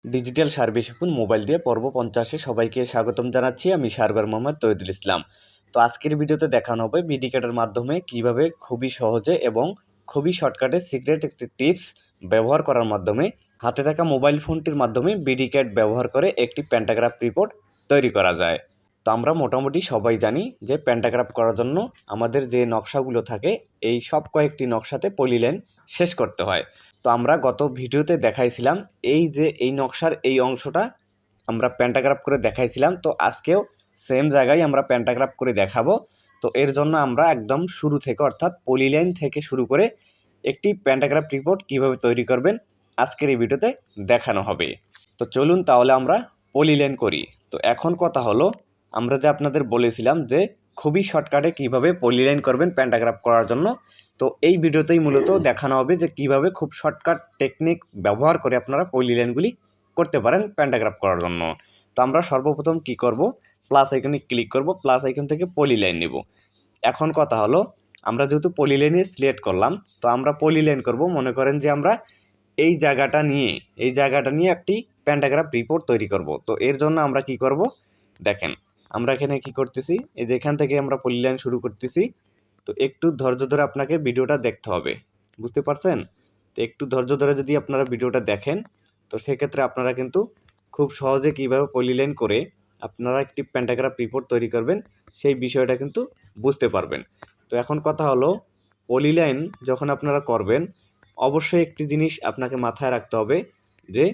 Digital survey শিখুন mobile দিয়ে পর্ব 50-এ সবাইকে স্বাগতম জানাচ্ছি। আমি সার্ভার মোহাম্মদ তৌহিদুল ইসলাম। তো আজকের ভিডিওতে দেখানো হবে বিডি কার্ডের মাধ্যমে কিভাবে খুবই সহজে এবং খুবই শর্টকাটে সিক্রেট একটি টিপস ব্যবহার করার মাধ্যমে হাতে থাকা মোবাইল ফোনটির মাধ্যমে বিডি কার্ড ব্যবহার করে একটি প্যান্টাগ্রাফ রিপোর্ট তৈরি করা যায়। তো আমরা মোটামুটি সবাই জানি যে প্যান্টাগ্রাফ করার জন্য আমাদের যে নকশাগুলো থাকে এই সব কয়েকটি নকশাতে পলিলাইন শেষ করতে হয়। তো আমরা গত ভিডিওতে দেখাইছিলাম এই নকশার এই অংশটা আমরা প্যান্টাগ্রাফ করে দেখাইছিলাম। তো আজকেও সেম জায়গায় আমরা প্যান্টাগ্রাফ করে দেখাবো। তো এর জন্য আমরা একদম শুরু থেকে অর্থাৎ পলিলাইন থেকে শুরু করে একটি প্যান্টাগ্রাফ রিপোর্ট কিভাবে তৈরি করবেন আজকের এই ভিডিওতে দেখানো হবে। তো চলুন তাহলে আমরা পলিলাইন করি। তো এখন কথা হলো, আমরা যে আপনাদের বলেছিলাম যে খুবই শর্টকাটে কিভাবে পলিলাইন করবেন প্যান্টাগ্রাফ করার জন্য। তো এই ভিডিওতেই মূলত দেখানো হবে যে কিভাবে খুব শর্টকাট টেকনিক ব্যবহার করে আপনারা পলিলাইনগুলি করতে পারেন প্যান্টাগ্রাফ করার জন্য। তো আমরা সর্বপ্রথম কি করব, প্লাস আইকনে ক্লিক করব, প্লাস আইকন থেকে পলিলাইন নেব। এখন কথা হলো, আমরা যেহেতু পলিলাইনে সিলেক্ট করলাম, তো আমরা পলিলাইন করব, মনে করেন যে আমরা এই জায়গাটা নিয়ে একটি প্যান্টাগ্রাফ রিপোর্ট তৈরি করব। তো এর জন্য আমরা কি করব দেখেন, আমরা এখানে কি করতেছি, এই যে এখান থেকে আমরা পলিলাইন শুরু করতেছি। তো একটু ধৈর্য ধরে আপনাকে ভিডিওটা দেখতে হবে, বুঝতে পারছেন? তো একটু ধৈর্য ধরে যদি আপনারা ভিডিওটা দেখেন, তো সেক্ষেত্রে আপনারা কিন্তু খুব সহজে কীভাবে পলিলাইন করে আপনারা একটি প্যান্টাগ্রাফ রিপোর্ট তৈরি করবেন সেই বিষয়টা কিন্তু বুঝতে পারবেন। তো এখন কথা হলো, পলিলাইন যখন আপনারা করবেন অবশ্যই একটি জিনিস আপনাকে মাথায় রাখতে হবে যে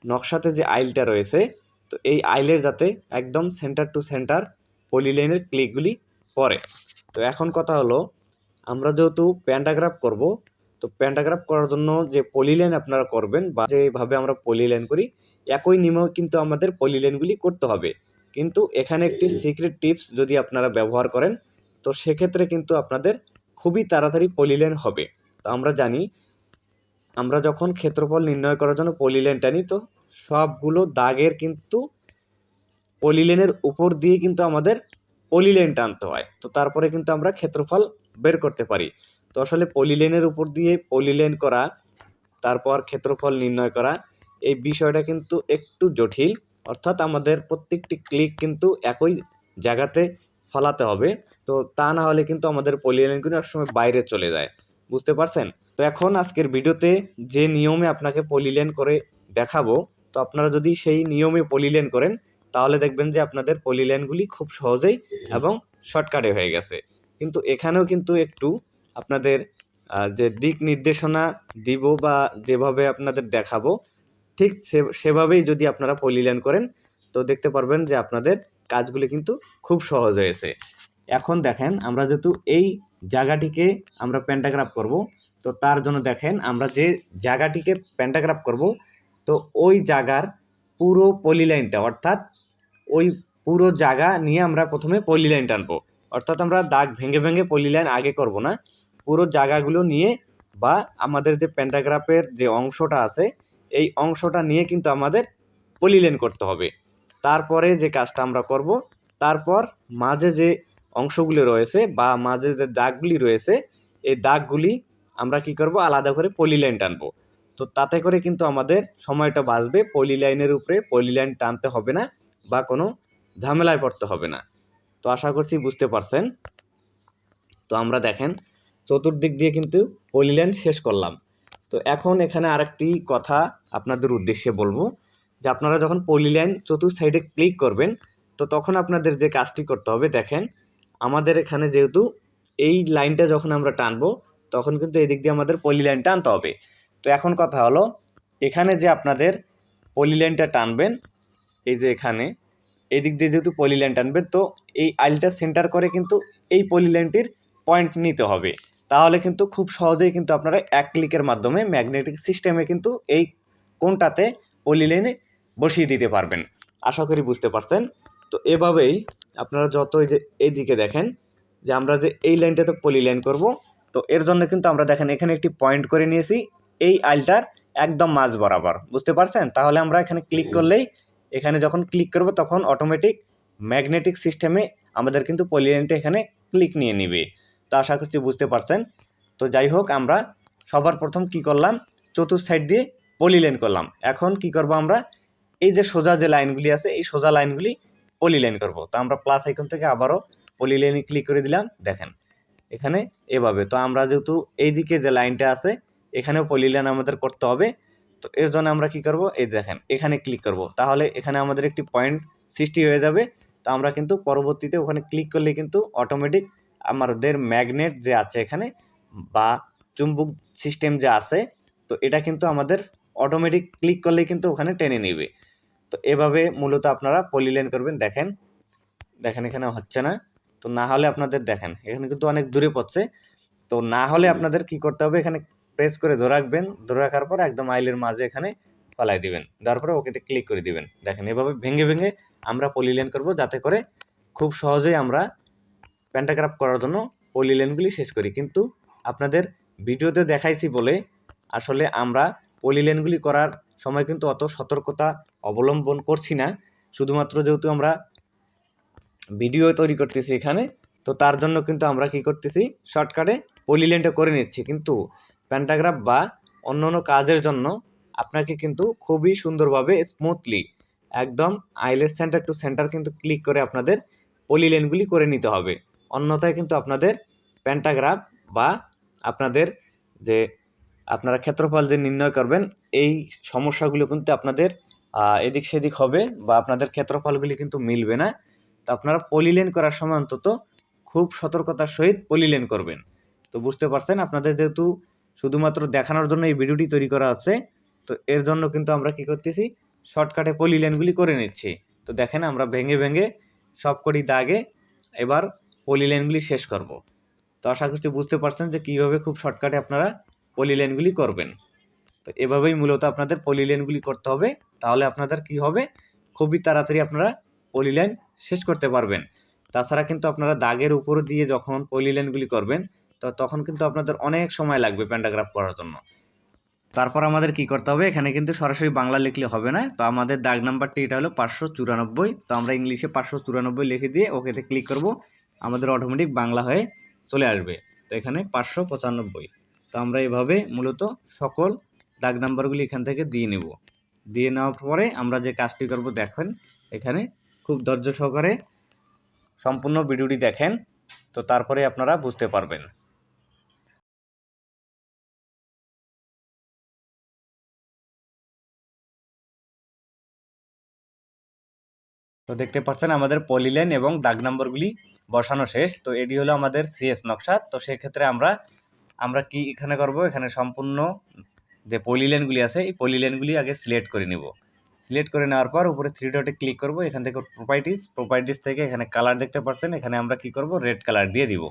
নকশাতে যে আইলটা রয়েছে, তো এই আইলের যাতে একদম সেন্টার টু সেন্টার পলিলাইনের ক্লিকগুলি পড়ে। তো এখন কথা হলো, আমরা যেহেতু প্যান্টাগ্রাফ করব, তো প্যান্টাগ্রাফ করার জন্য যে পলিলাইন আপনারা করবেন বা যেভাবে আমরা পলিলাইন করি একই নিয়মেও কিন্তু আমাদের পলিলাইনগুলি করতে হবে। কিন্তু এখানে একটি সিক্রেট টিপস যদি আপনারা ব্যবহার করেন, তো সেক্ষেত্রে কিন্তু আপনাদের খুবই তাড়াতাড়ি পলিলাইন হবে। তো আমরা জানি, আমরা যখন ক্ষেত্রফল নির্ণয় করার জন্য পলিলাইন টানি, তো সবগুলো দাগের কিন্তু পলিলাইনের উপর দিয়ে কিন্তু আমাদের পলিলাইন টানতে হয়। তো তারপরে কিন্তু আমরা ক্ষেত্রফল বের করতে পারি। তো আসলে পলিলাইনের উপর দিয়ে পলিলাইন করা, তারপর ক্ষেত্রফল নির্ণয় করা, এই বিষয়টা কিন্তু একটু জটিল। অর্থাৎ আমাদের প্রত্যেকটি ক্লিক কিন্তু একই জায়গাতে ফলাতে হবে। তো তা না হলে কিন্তু আমাদের পলিলাইনগুলো অনেক সময় বাইরে চলে যায়, বুঝতে পারছেন? তো এখন আজকের ভিডিওতে যে নিয়মে আপনাকে পলিলাইন করে দেখাবো, তো আপনারা যদি সেই নিয়মে পলিলাইন করেন তাহলে দেখবেন যে আপনাদের পলিলাইনগুলি খুব সহজেই এবং শর্টকাটে হয়ে গেছে। কিন্তু এখানেও কিন্তু একটু আপনাদের যে দিক নির্দেশনা দিব বা যেভাবে আপনাদের দেখাবো ঠিক সেভাবেই যদি আপনারা পলিলাইন করেন, তো দেখতে পারবেন যে আপনাদের কাজগুলি কিন্তু খুব সহজ হয়েছে। এখন দেখেন, আমরা যেহেতু এই জায়গাটিকে আমরা প্যান্টাগ্রাফ করব, তো তার জন্য দেখেন আমরা যে জায়গাটিকে প্যান্টাগ্রাফ করব, তো ওই জায়গার পুরো পলিলাইনটা অর্থাৎ ওই পুরো জায়গা নিয়ে আমরা প্রথমে পলিলাইন টানবো। অর্থাৎ আমরা দাগ ভেঙে ভেঙে পলিলাইন আগে করব না, পুরো জায়গাগুলো নিয়ে বা আমাদের যে প্যান্টাগ্রাফের যে অংশটা আছে এই অংশটা নিয়ে কিন্তু আমাদের পলিলাইন করতে হবে। তারপরে যে কাজটা আমরা করব, তারপর মাঝে যে অংশগুলি রয়েছে বা মাঝে যে দাগগুলি রয়েছে এই দাগগুলি আমরা কি করব, আলাদা করে পলিলাইন টানবো। তো তাতে করে কিন্তু আমাদের সময়টা বাঁচবে, পলিলাইনের উপরে পলিলাইন টানতে হবে না বা কোনো ঝামেলায় পড়তে হবে না। তো আশা করছি বুঝতে পারছেন। তো আমরা দেখেন চতুর্দিক দিয়ে কিন্তু পলিলাইন শেষ করলাম। তো এখন এখানে আরেকটি কথা আপনাদের উদ্দেশ্যে বলবো যে আপনারা যখন পলিলাইন চতুর্থ সাইডে ক্লিক করবেন, তো তখন আপনাদের যে কাজটি করতে হবে, দেখেন আমাদের এখানে যেহেতু এই লাইনটা যখন আমরা টানবো তখন কিন্তু এই দিক দিয়ে আমাদের পলিলাইন টানতে হবে। তো এখন কথা হলো, এখানে যে আপনাদের পলিলাইনটা টানবেন, এই যে এখানে এই দিক দিয়ে যেহেতু পলিলাইন টানবেন, তো এই আইলটা সেন্টার করে কিন্তু এই পলিলাইনটির পয়েন্ট নিতে হবে। তাহলে কিন্তু খুব সহজেই কিন্তু আপনারা এক ক্লিকের মাধ্যমে ম্যাগনেটিক সিস্টেমে কিন্তু এই কোণটাতে পলিলাইনে বসিয়ে দিতে পারবেন। আশা করি বুঝতে পারছেন। তো এভাবেই আপনারা যত এই যে এইদিকে দেখেন যে আমরা যে এই লাইনটাতে পলিলাইন করব, তো এর জন্য কিন্তু আমরা দেখেন এখানে একটি পয়েন্ট করে নিয়েছি এই আইলটার একদম মাঝ বরাবর, বুঝতে পারছেন? তাহলে আমরা এখানে ক্লিক করলেই, এখানে যখন ক্লিক করব তখন অটোমেটিক ম্যাগনেটিক সিস্টেমে আমাদের কিন্তু পলিলাইনটা এখানে ক্লিক নিয়ে নেবে। তো আশা করছি বুঝতে পারছেন। তো যাই হোক, আমরা সবার প্রথম কি করলাম, চতুর্থ সাইড দিয়ে পলিলাইন করলাম। এখন কি করব আমরা, এই যে সোজা যে লাইনগুলি আছে এই সোজা লাইনগুলি পলিলাইন করব। তো আমরা প্লাস আইকন থেকে আবারও পলিলাইনে ক্লিক করে দিলাম। দেখেন এখানে এভাবে, তো আমরা যেহেতু এইদিকে যে লাইনটা আছে এখানেও পলিলাইন আমাদের করতে হবে। তো এর জন্য আমরা কি করব, এই দেখেন এখানে ক্লিক করব, তাহলে এখানে আমাদের একটি পয়েন্ট সৃষ্টি হয়ে যাবে। তো আমরা কিন্তু পরবর্তীতে ওখানে ক্লিক করলে কিন্তু অটোমেটিক আমাদের ম্যাগনেট যে আছে এখানে বা চুম্বক সিস্টেম যে আছে, তো এটা কিন্তু আমাদের অটোমেটিক ক্লিক করলেই কিন্তু ওখানে টেনে নেবে। তো এভাবে মূলত আপনারা পলিলাইন করবেন। দেখেন দেখেন এখানে হচ্ছে না, তো না হলে আপনাদের দেখেন এখানে কিন্তু অনেক দূরে পড়ছে। তো না হলে আপনাদের কি করতে হবে, এখানে প্রেস করে ধরে রাখবেন, ধরে রাখার পর একদম আইলের মাঝে এখানে ফেলাই দিবেন, তারপরে ওকেতে ক্লিক করে দিবেন। দেখেন এভাবে ভেঙে ভেঙে আমরা পলিলাইন করব, যাতে করে খুব সহজেই আমরা প্যান্টাগ্রাফ করার জন্য পলিলাইনগুলি শেষ করি। কিন্তু আপনাদের ভিডিওতে দেখাইছি বলে আসলে আমরা পলিলাইনগুলি করার সময় কিন্তু অত সতর্কতা অবলম্বন করছি না, শুধুমাত্র যেহেতু আমরা ভিডিও তৈরি করতেছি এখানে, তো তার জন্য কিন্তু আমরা কি করতেছি, শর্টকাটে পলিলাইনটা করে নিচ্ছি। কিন্তু প্যান্টাগ্রাফ বা অন্য অন্য কাজের জন্য আপনাকে কিন্তু খুবই সুন্দরভাবে স্মুথলি একদম আইলেস সেন্টার টু সেন্টার কিন্তু ক্লিক করে আপনাদের পলিলাইনগুলি করে নিতে হবে। অন্যথায় কিন্তু আপনাদের প্যান্টাগ্রাফ বা আপনাদের যে আপনারা ক্ষেত্রফল যে নির্ণয় করবেন এই সমস্যাগুলো কিন্তু আপনাদের এদিক সেদিক হবে বা আপনাদের ক্ষেত্রফলগুলি কিন্তু মিলবে না। তো আপনারা পলিলাইন করার সময় অন্তত খুব সতর্কতার সহিত পলিলাইন করবেন। তো বুঝতে পারছেন, আপনাদের যেহেতু শুধুমাত্র দেখানোর জন্য এই ভিডিওটি তৈরি করা হচ্ছে, তো এর জন্য কিন্তু আমরা কি করতেছি, শর্টকাটে পলিলাইনগুলি করে নিচ্ছি। তো দেখেন আমরা ভেঙে ভেঙে সবকটি দাগে এবার পলিলাইনগুলি শেষ করব। তো আশা করছি বুঝতে পারছেন যে কীভাবে খুব শর্টকাটে আপনারা পলিলাইনগুলি করবেন। তো এভাবেই মূলত আপনাদের পলিলাইনগুলি করতে হবে, তাহলে আপনাদের কি হবে, খুবই তাড়াতাড়ি আপনারা পলিলাইন শেষ করতে পারবেন। তাছাড়া কিন্তু আপনারা দাগের উপর দিয়ে যখন পলিলাইনগুলি করবেন তো তখন কিন্তু আপনাদের অনেক সময় লাগবে প্যান্টাগ্রাফ করার জন্য। তারপর আমাদের কি করতে হবে, এখানে কিন্তু সরাসরি বাংলা লিখলে হবে না। তো আমাদের দাগ নাম্বারটি এটা হলো 594। তো আমরা ইংলিশে 594 লিখে দিয়ে ওকেতে ক্লিক করব, আমাদের অটোমেটিক বাংলা হয়ে চলে আসবে। তো এখানে 595। তো আমরা এভাবে মূলত সকল দাগ নাম্বারগুলি এখান থেকে দিয়ে নেব। দিয়ে নেওয়ার পরে আমরা যে কাজটি করব, দেখেন এখানে খুব ধৈর্য সহকারে সম্পূর্ণ ভিডিওটি দেখেন, তো তারপরে আপনারা বুঝতে পারবেন। তো দেখতে পাচ্ছেন আমাদের পলিলাইন এবং দাগ নাম্বারগুলি বসানো শেষ। তো এটি হলো আমাদের সিএস নকশা। তো সেক্ষেত্রে আমরা কি এখানে করব, এখানে সম্পূর্ণ যে পলিলাইনগুলি আছে এই পলিলাইনগুলি আগে সিলেক্ট করে নিব। সিলেক্ট করে নেওয়ার পর উপরে 3 ডটে ক্লিক করব, এখান থেকে প্রপার্টিস থেকে এখানে কালার দেখতে পাচ্ছেন, এখানে আমরা কি করব, রেড কালার দিয়ে দিব।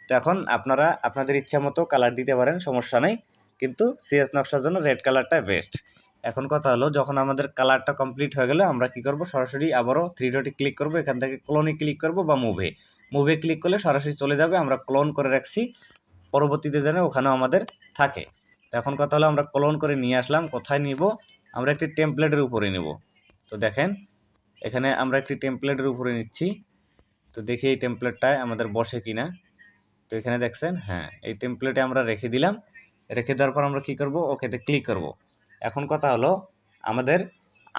তো এখন আপনারা আপনাদের ইচ্ছা মতো কালার দিতে পারেন, সমস্যা নেই, কিন্তু সিএস নকশার জন্য রেড কালারটা বেস্ট। এখন কথা হলো, যখন আমাদের কালারটা কমপ্লিট হয়ে গেল আমরা কি করব, সরাসরি আবারও 3 ডটে ক্লিক করব, এখান থেকে ক্লোনে ক্লিক করব বা মুভে ক্লিক করলে সরাসরি চলে যাবে। আমরা ক্লোন করে রাখছি, পরবর্তীতে যেন ওখানেও আমাদের থাকে। তো এখন কথা হলো আমরা ক্লোন করে নিয়ে আসলাম, কোথায় নিব, আমরা একটি টেমপ্লেটের উপরে নেব। তো দেখেন এখানে আমরা একটি টেমপ্লেটের উপরে নিচ্ছি। তো দেখি এই টেমপ্লেটটায় আমাদের বসে কিনা। তো এখানে দেখছেন, হ্যাঁ এই টেমপ্লেটে আমরা রেখে দিলাম। রেখে দেওয়ার পর আমরা কি করব, ওকেতে ক্লিক করব। এখন কথা হলো আমাদের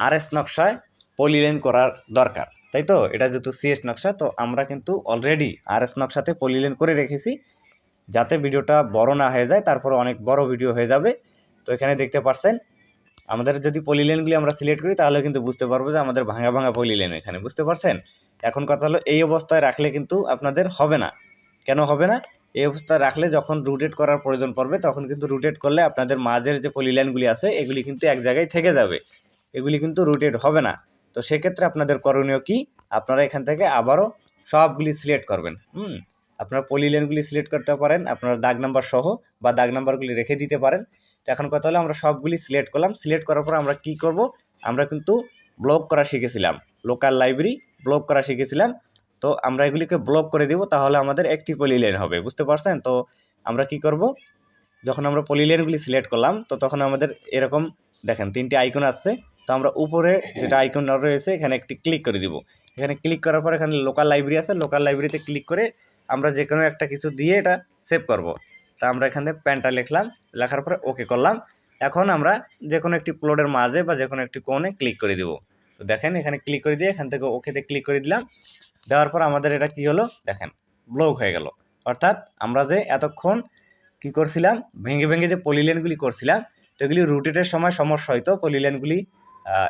আরএস নকশায় পলিলাইন করার দরকার, তাই তো? এটা যেহেতু সিএস নকশা, তো আমরা কিন্তু অলরেডি আরএস নকশাতে পলিলাইন করে রেখেছি, যাতে ভিডিওটা বড় না হয়ে যায়, তারপরে অনেক বড় ভিডিও হয়ে যাবে। তো এখানে দেখতে পাচ্ছেন আমাদের যদি পলিলাইনগুলি আমরা সিলেক্ট করি তাহলে কিন্তু বুঝতে পারবো যে আমাদের ভাঙা ভাঙা পলিলাইন এখানে, বুঝতে পারছেন? এখন কথা হলো এই অবস্থায় রাখলে কিন্তু আপনাদের হবে না। কেন হবে না? এই অবস্থায় রাখলে যখন রোটেট করার প্রয়োজন পড়বে তখন কিন্তু রোটেট করলে আপনাদের মাঝের যে পলিলাইনগুলি আছে এগুলি কিন্তু এক জায়গায় থেকে যাবে, এগুলি কিন্তু রোটেট হবে না। তো সেক্ষেত্রে আপনাদের করণীয় কি, আপনারা এখান থেকে আবারও সবগুলি সিলেক্ট করবেন। আপনারা পলিলাইনগুলি সিলেক্ট করতে পারেন আপনারা দাগ নাম্বার সহ, বা দাগ নাম্বারগুলি রেখে দিতে পারেন। তো এখন কথা হলো আমরা সবগুলি সিলেক্ট করলাম। সিলেক্ট করার পর আমরা কি করব, আমরা কিন্তু ব্লক করা শিখেছিলাম, লোকাল লাইব্রেরি ব্লক করা শিখেছিলাম। তো আমরা এগুলিকে ব্লক করে দিব, তাহলে আমাদের একটি পলিলাইন হবে, বুঝতে পারছেন? তো আমরা কি করব, যখন আমরা পলিলাইনগুলি সিলেক্ট করলাম তো তখন আমাদের এরকম দেখেন 3টি আইকন আসছে। তো আমরা উপরে যেটা আইকন রয়েছে এখানে একটি ক্লিক করে দিব। এখানে ক্লিক করার পর এখানে লোকাল লাইব্রেরি আছে, লোকাল লাইব্রেরিতে ক্লিক করে আমরা যে কোনো একটা কিছু দিয়ে এটা সেভ করব। তা আমরা এখানে প্যানটা লিখলাম, লেখার পরে ওকে করলাম। এখন আমরা যে কোনো একটি প্লটের মাঝে বা যে কোনো একটি কোণে ক্লিক করে দিব। তো দেখেন এখানে ক্লিক করে দিয়ে এখান থেকে ওকেতে ক্লিক করে দিলাম। দেওয়ার পর আমাদের এটা কি হলো দেখেন ব্লক হয়ে গেল। অর্থাৎ আমরা যে এতক্ষণ কি করছিলাম ভেঙে ভেঙে যে পলিলাইনগুলি করছিলাম তো এগুলি রোটেটের সময় সমস্যা হইতো, পলিলাইনগুলি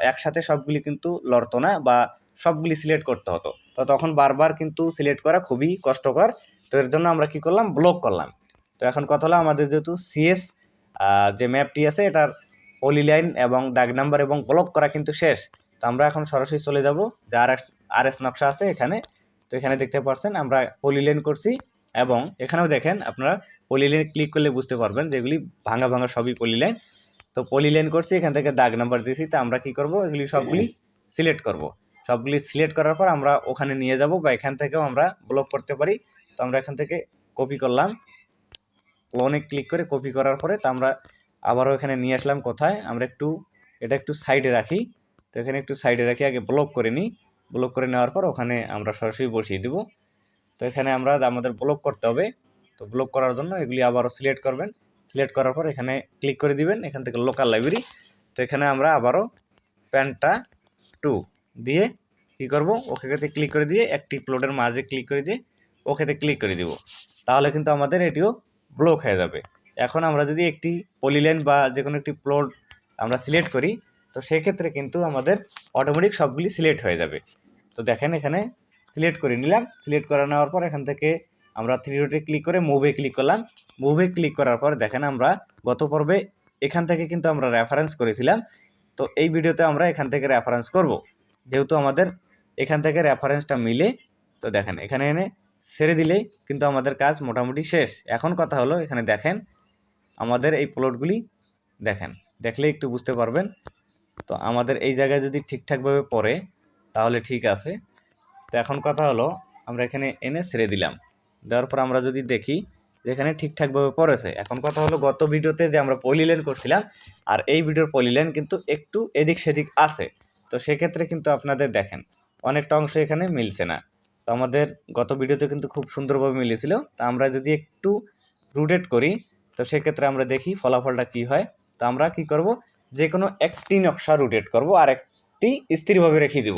একসাথে সবগুলি কিন্তু লড়তো না বা সবগুলি সিলেক্ট করতে হতো। তো তখন বারবার কিন্তু সিলেক্ট করা খুবই কষ্টকর। তো এর জন্য আমরা কি করলাম ব্লক করলাম। তো এখন কথা হলো আমাদের যেহেতু সিএস যে ম্যাপটি আছে এটার পলিলাইন এবং দাগ নাম্বার এবং ব্লক করা কিন্তু শেষ। তো আমরা এখন সরাসরি চলে যাব যে আরএস নকশা আছে এখানে। তো এখানে দেখতে পাচ্ছেন আমরা পলিলাইন করছি এবং এখানেও দেখেন আপনারা পলিলাইন ক্লিক করলে বুঝতে পারবেন যেগুলি ভাঙা ভাঙা সবই পলিলাইন। তো পলিলাইন করছি এখান থেকে দাগ নাম্বার দিয়েছি। তো আমরা কি করব এগুলি সবগুলি সিলেক্ট করব। সবগুলি সিলেক্ট করার পর আমরা ওখানে নিয়ে যাব বা এখান থেকেও আমরা ব্লক করতে পারি। তো আমরা এখান থেকে কপি করলাম, ক্লোনে ক্লিক করে কপি করার পরে তো আমরা আবারও এখানে নিয়ে আসলাম। কোথায় আমরা এটা একটু সাইডে রাখি। তো এখানে একটু সাইডে রাখি আগে ব্লক করে নিই। ব্লক করে নেওয়ার পর ওখানে আমরা সরাসরি বসিয়ে দিব। তো এখানে আমাদের ব্লক করতে হবে। তো ব্লক করার জন্য এগুলি আবারও সিলেক্ট করবেন। সিলেক্ট করার পর এখানে ক্লিক করে দিবেন, এখান থেকে লোকাল লাইব্রেরি। তো এখানে আমরা আবারও প্যান্টা 2 দিয়ে কি করব ওকেতে ক্লিক করে দিয়ে একটি প্লটের মাঝে ক্লিক করে দিয়ে ওকেতে ক্লিক করে দিব। তাহলে কিন্তু আমাদের এটিও ব্লক হয়ে যাবে। এখন আমরা যদি একটি পলিলাইন বা যে কোনো একটি প্লট আমরা সিলেক্ট করি তো সেক্ষেত্রে কিন্তু আমাদের অটোমেটিক সবগুলি সিলেক্ট হয়ে যাবে। তো দেখেন এখানে সিলেক্ট করে নিলাম। সিলেক্ট করে নেওয়ার পর এখান থেকে আমরা 3 ডটে ক্লিক করে মুভে ক্লিক করলাম। মুভে ক্লিক করার পর দেখেন আমরা গত পর্বে এখান থেকে কিন্তু আমরা রেফারেন্স করেছিলাম। তো এই ভিডিওতে আমরা এখান থেকে রেফারেন্স করব, যেহেতু আমাদের এখান থেকে রেফারেন্সটা মিলে। তো দেখেন এখানে এনে ছেড়ে দিলেই কিন্তু আমাদের কাজ মোটামুটি শেষ। এখন কথা হলো এখানে দেখেন আমাদের এই প্লটগুলি দেখলে একটু বুঝতে পারবেন। তো আমাদের এই জায়গায় যদি ঠিকঠাকভাবে পড়ে তাহলে ঠিক আছে। তো এখন কথা হলো আমরা এখানে এনে ছেড়ে দিলাম। দেওয়ার পর আমরা যদি দেখি যে এখানে ঠিকঠাকভাবে পড়েছে। এখন কথা হলো গত ভিডিওতে যে আমরা পলিলাইন করছিলাম আর এই ভিডিওর পলিলাইন কিন্তু একটু এদিক সেদিক আছে। তো সেক্ষেত্রে কিন্তু আপনাদের দেখেন অনেকটা অংশ এখানে মিলছে না। তো আমাদের গত ভিডিওতে কিন্তু খুব সুন্দরভাবে মিলেছিল। তো আমরা যদি একটু রোটেট করি তো সেক্ষেত্রে আমরা দেখি ফলাফলটা কি হয়। তো আমরা কি করব যে কোনো একটি নকশা রোটেট করব আর একটি স্থিরভাবে রেখে দিব।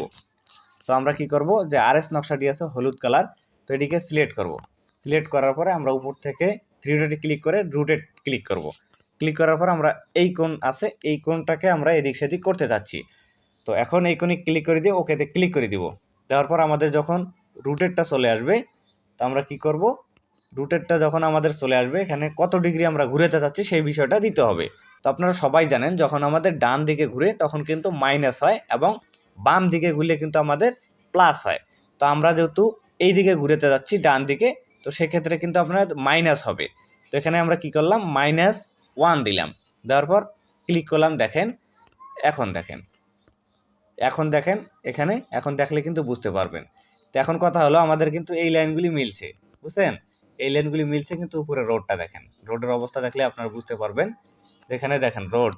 তো আমরা কি করব যে আরএস নকশাটি আছে হলুদ কালার, তো এটিকে সিলেক্ট করব। সিলেক্ট করার পরে আমরা উপর থেকে 3 ডটে ক্লিক করে রোটেট ক্লিক করব। ক্লিক করার পর আমরা এই কোণ আছে এই কোণটাকে আমরা এদিক সেদিক করতে যাচ্ছি। তো এখন এই কোণে ক্লিক করে দিয়ে ওকেতে ক্লিক করে দিব। দেওয়ার পর আমাদের যখন রুটেটটা চলে আসবে তো আমরা কি করব রুটেটটা যখন আমাদের চলে আসবে এখানে কত ডিগ্রি আমরা ঘুরেতে চাচ্ছি সেই বিষয়টা দিতে হবে। তো আপনারা সবাই জানেন যখন আমাদের ডান দিকে ঘুরে তখন কিন্তু মাইনাস হয় এবং বাম দিকে ঘুরলে কিন্তু আমাদের প্লাস হয়। তো আমরা যেহেতু এই দিকে ঘুরেতে যাচ্ছি ডান দিকে, তো সেক্ষেত্রে কিন্তু আপনার মাইনাস হবে। তো এখানে আমরা কি করলাম -1 দিলাম। দেওয়ার পর ক্লিক করলাম। এখন দেখেন এখানে এখন দেখলে কিন্তু বুঝতে পারবেন। তো এখন কথা হলো আমাদের কিন্তু এই লাইনগুলি মিলছে, বুঝছেন? এই লাইনগুলি মিলছে কিন্তু উপরে রোডটা দেখেন, রোডের অবস্থা দেখলে আপনারা বুঝতে পারবেন। যেখানে দেখেন রোড,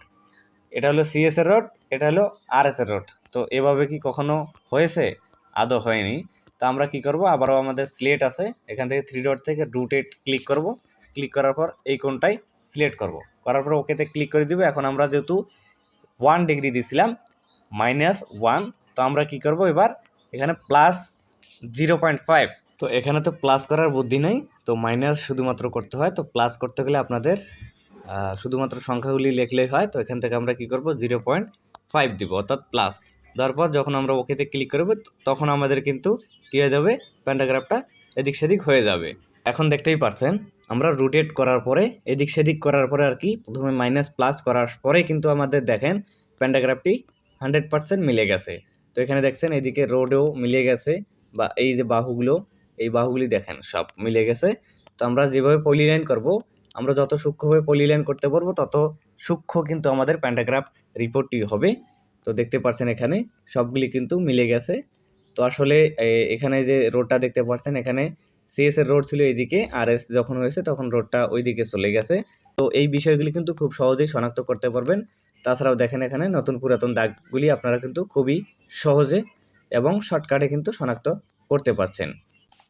এটা হলো সিএস এর রোড, এটা হলো আরএস এর রোড। তো এভাবে কি কখনো হয়েছে? আদৌ হয়নি। তো আমরা কি করব আবারও আমাদের সিলেক্ট আছে এখান থেকে 3 ডট থেকে রুটেট ক্লিক করব। ক্লিক করার পর এই কোণটাই সিলেক্ট করব। করার পর ওকেতে ক্লিক করে দিব। এখন আমরা যেহেতু 1 ডিগ্রি দিয়েছিলাম -1, তো আমরা কি করব এবার এখানে +0.5। তো এখানে তো প্লাস করার বুদ্ধি নেই, তো মাইনাস শুধুমাত্র করতে হয়। তো প্লাস করতে গেলে আপনাদের শুধুমাত্র সংখ্যাগুলি লিখলেই হয়। তো এখান থেকে আমরা কি করব 0.5 দিব, অর্থাৎ প্লাস। তারপর যখন আমরা ওকেতে ক্লিক করব তখন আমাদের কিন্তু কী হয়ে যাবে প্যান্টাগ্রাফটা এদিক সেদিক হয়ে যাবে। এখন দেখতেই পারছেন আমরা রোটেট করার পরে এদিক সেদিক করার পরে আর কি প্রথমে মাইনাস প্লাস করার পরে কিন্তু আমাদের দেখেন প্যান্টাগ্রাফটি 100% মিলে গেছে। তো এখানে দেখছেন এদিকে রোডও মিলে গেছে বা এই যে এই বাহুগুলি দেখেন সব মিলে গেছে। তো আমরা যেভাবে পলিলাইন করব আমরা যত সূক্ষ্মভাবে পলিলাইন করতে পারবো তত সূক্ষ্ম কিন্তু আমাদের প্যান্টাগ্রাফ রিপোর্টটি হবে। তো দেখতে পাচ্ছেন এখানে সবগুলি কিন্তু মিলে গেছে। তো আসলে এখানে যে রোডটা দেখতে পাচ্ছেন এখানে সিএস এর রোড ছিল এইদিকে, আর এস যখন হয়েছে তখন রোডটা ওইদিকে চলে গেছে। তো এই বিষয়গুলি কিন্তু খুব সহজেই শনাক্ত করতে পারবেন। তাছাড়াও দেখেন এখানে নতুন পুরাতন দাগগুলি আপনারা কিন্তু খুবই সহজে এবং শর্টকাটে কিন্তু শনাক্ত করতে পারছেন।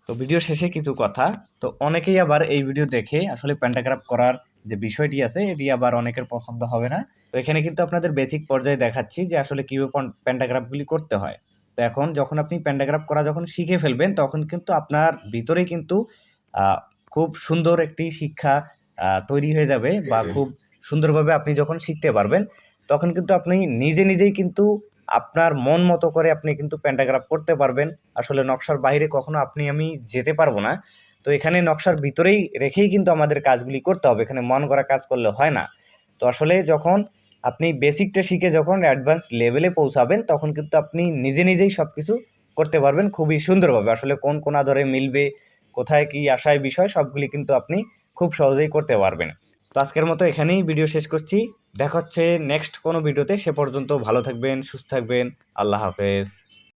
তো ভিডিও শেষে কিছু কথা, তো অনেকেই আবার এই ভিডিও দেখে আসলে প্যান্টাগ্রাফ করার যে বিষয়টি আছে এটি আবার অনেকের পছন্দ হবে না। তো এখানে কিন্তু আপনাদের বেসিক পর্যায়ে দেখাচ্ছি যে আসলে কীভাবে প্যান্টাগ্রাফগুলি করতে হয়। তো এখন যখন আপনি প্যান্টাগ্রাফ করা যখন শিখে ফেলবেন তখন কিন্তু আপনার ভিতরেই কিন্তু খুব সুন্দর একটি শিক্ষা তৈরি হয়ে যাবে, বা খুব সুন্দরভাবে আপনি যখন শিখতে পারবেন তখন কিন্তু আপনি নিজে নিজেই কিন্তু আপনার মন মতো করে আপনি কিন্তু প্যান্টাগ্রাফ করতে পারবেন। আসলে নকশার বাইরে কখনো আমি যেতে পারবো না। তো এখানে নকশার ভিতরেই রেখেই কিন্তু আমাদের কাজগুলি করতে হবে, এখানে মন গড়া কাজ করলে হয় না। তো আসলে যখন আপনি বেসিকটা শিখে যখন অ্যাডভান্স লেভেলে পৌঁছাবেন তখন কিন্তু আপনি নিজে নিজেই সব কিছু করতে পারবেন খুবই সুন্দরভাবে। আসলে কোন কোনা ধরে মিলবে, কোথায় কী আসায় বিষয়, সবগুলি কিন্তু আপনি খুব সহজেই করতে পারবেন। তো আজকের মতো এখানেই ভিডিও শেষ করছি। দেখা হচ্ছে নেক্সট কোনো ভিডিওতে। সে পর্যন্ত ভালো থাকবেন, সুস্থ থাকবেন। আল্লাহ হাফেজ।